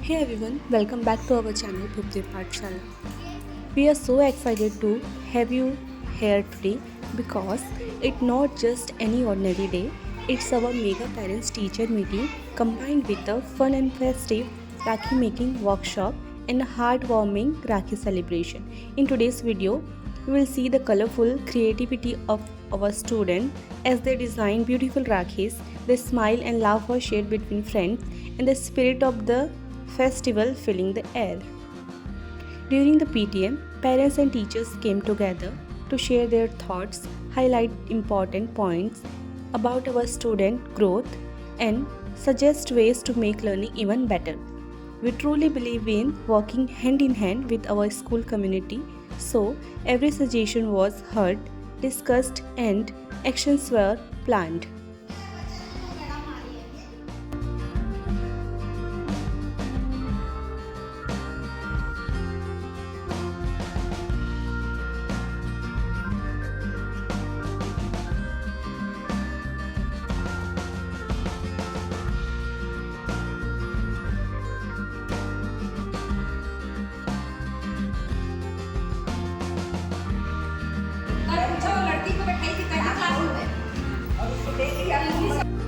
Hey everyone, welcome back to our channel BhupdeoPaathashala. We are so excited to have you here today because it's not just any ordinary day, it's our mega parents teacher meeting combined with a fun and festive Rakhi making workshop and a heartwarming Rakhi celebration. In today's video, we will see the colorful creativity of our students as they design beautiful Rakhis, they smile and laugh or share between friends, and the spirit of the festival filling the air. During the PTM, parents and teachers came together to share their thoughts, highlight important points about our student growth, and suggest ways to make learning even better. We truly believe in working hand in hand with our school community, so every suggestion was heard, discussed, and actions were planned. लड़की को बैठाई थी कहीं class में।